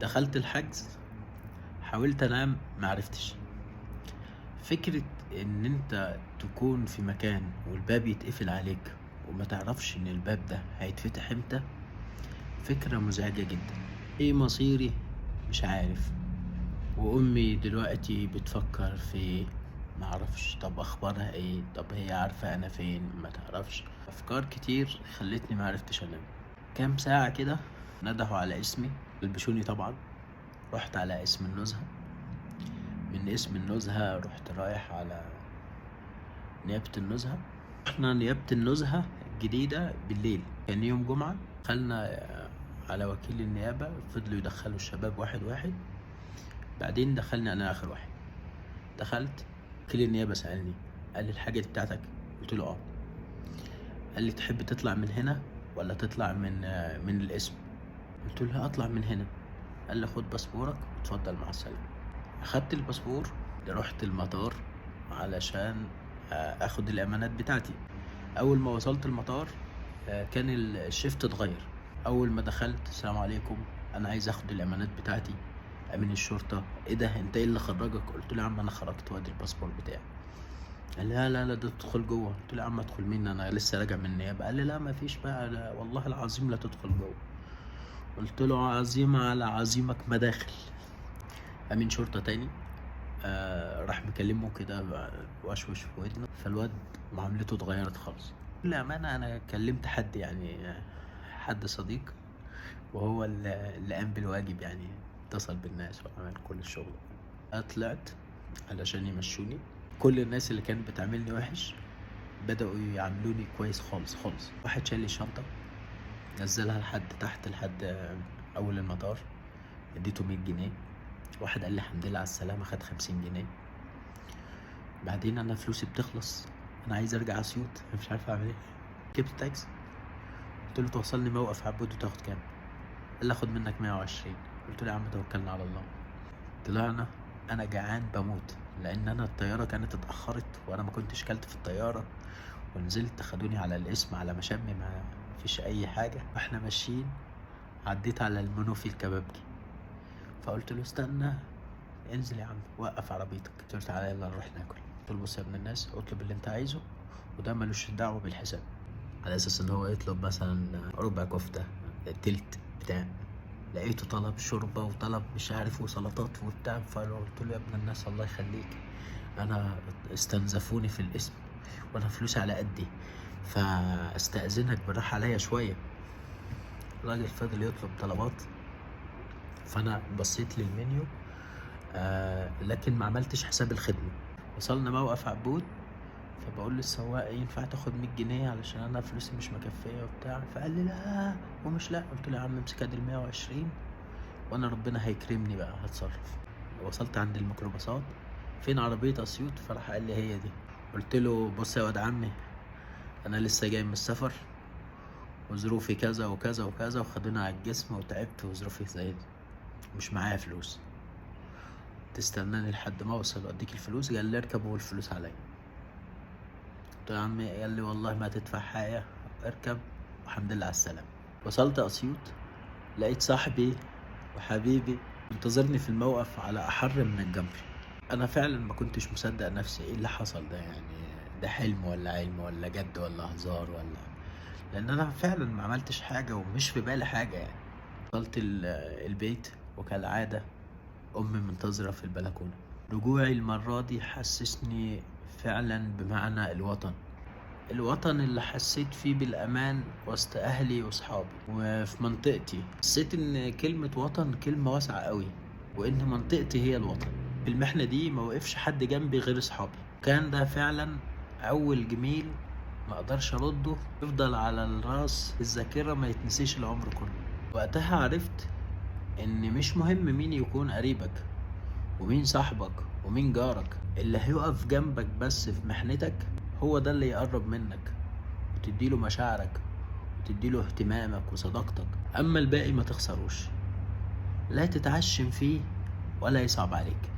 دخلت الحجز، حاولت انام معرفتش. فكرة ان انت تكون في مكان والباب يتقفل عليك وما تعرفش ان الباب ده هيتفتح امتى، فكرة مزعجة جدا. ايه مصيري؟ مش عارف. وامي دلوقتي بتفكر في ايه؟ معرفش. طب اخبارها ايه؟ طب هي عارفة انا فين؟ ما تعرفش. افكار كتير خلتني معرفتش انام. كام ساعة كده ندهوا على اسمي، لبشوني طبعا. رحت على اسم النزهة، من اسم النزهة رحت رايح على نيابة النزهة. رحنا نيابة النزهة الجديدة بالليل، كان يوم جمعة. دخلنا على وكيل النيابة، فضلوا يدخلوا الشباب واحد واحد. بعدين دخلني أنا آخر واحد. دخلت، وكيل النيابة سألني، قال لي الحاجة دي بتاعتك؟ قلت له اه. قال لي تحب تطلع من هنا ولا تطلع من الاسم؟ قلت له اطلع من هنا. قال لي خد باسبورك وتفضل مع السلامة. اخدت الباسبور، رحت المطار علشان اخد الامانات بتاعتي. اول ما وصلت المطار كان الشيفت اتغير. اول ما دخلت، السلام عليكم، انا عايز اخد الامانات بتاعتي. امين الشرطة، ايه ده؟ انت ايه اللي خرجك؟ قلت له يا عم انا خرجت وادي الباسبور بتاعي. قال لي لا لا لا، ده تدخل جوه. قلت له يا عم ادخل مين؟ انا لسه راجع من النيابه. قال لي لا ما فيش بقى، لا والله العظيم لا تدخل جوه. قلت له عزيمه على عزيمك مداخل. امين شرطه تاني راح مكلمه كده، وشوش في ودنه. فالواد معاملته اتغيرت خالص. للأمانة أنا كلمت حد، يعني حد صديق، وهو اللي قام بالواجب، يعني اتصل بالناس وعمل كل الشغل. طلعت علشان يمشوني. كل الناس اللي كانت بتعاملني وحش بدأوا يعاملوني كويس خالص خالص. واحد شال لي شنطة، نزلها لحد تحت، لحد أول المطار، اديته 100 جنيه. واحد قال لي الحمد لله على السلامة، خد 50 جنيه. بعدين أنا فلوسي بتخلص، أنا عايز أرجع أسيوط، أنا مش عارف أعمل إيه. جبت تاكسي، قلت له توصلني موقف عبود وتاخد كام؟ قال لي آخد منك 120. قلت له يا عم توكلنا على الله. طلعنا، أنا جعان بموت، لأن أنا الطيارة كانت اتأخرت وأنا ما كنتش كلت في الطيارة. ونزلت خدوني على الاسم على مشمي، ما فيش اي حاجة. واحنا ماشيين عديت على المنوفي الكبابجي، فقلت له استنى، انزل يا عم، وقف عربيتك. قلت له تعالى يلا نروح ناكل. قلت له بص يا ابن الناس، اطلب اللي انت عايزه وده ملوش دعوة بالحساب. على اساس ان هو يطلب مثلا ربع كفتة، تلت بتاع. لقيته طلب شوربة وطلب مش عارف وسلطات وبتاع. فقلت له يا ابن الناس الله يخليك، انا استنزفوني في الاسم وانا فلوسي على قدي، فاستأذنك بالراحة عليا شوية. الراجل فضل يطلب طلبات، فانا بصيت للمنيو لكن ما عملتش حساب الخدمة. وصلنا موقف عبود، فبقول للسواق ينفع تاخد 100 جنيه علشان انا فلوسي مش مكفية وبتاع. فقال لي لا ومش لا. قلت له يا عم امسك ادي ال 120 وانا ربنا هيكرمني بقى هتصرف. وصلت عند الميكروباصات، فين عربية اسيوط؟ فراح قال لي هي دي. قلت له بص يا واد عمي، انا لسه جاي من السفر وظروفي كذا وكذا وكذا، وخدونا على الجسم وتعبت وظروفي زي دي، مش معايا فلوس. تستناني لحد ما اوصل واديك الفلوس؟ قال لي اركب والفلوس عليا. قلت له يا عمي، قال لي والله ما تدفع حاجة، اركب والحمد لله على السلامة. وصلت اسيوط، لقيت صاحبي وحبيبي انتظرني في الموقف على احر من الجمر. انا فعلا ما كنتش مصدق نفسي، ايه اللي حصل ده؟ يعني ده حلم ولا علم ولا جد ولا هزار ولا؟ لان انا فعلا ما عملتش حاجة ومش في بالي حاجة يعني. وصلت البيت، وكالعادة امي منتظرة في البلكونة. رجوعي المرة دي حسسني فعلا بمعنى الوطن. الوطن اللي حسيت فيه بالأمان وسط أهلي وصحابي وفي منطقتي. حسيت إن كلمة وطن كلمة واسعة قوي، وإن منطقتي هي الوطن. في المحنة دي ما وقفش حد جنبي غير صحابي. كان ده فعلا أول جميل ما أقدرش أرده، يفضل على الراس الذاكرة، ما يتنسيش العمر كله. وقتها عرفت إن مش مهم مين يكون قريبك ومين صاحبك ومين جارك، اللي هيقف جنبك بس في محنتك هو ده اللي يقرب منك وتديله مشاعرك وتديله اهتمامك وصداقتك. اما الباقي ما تخسروش، لا تتعشم فيه ولا يصعب عليك.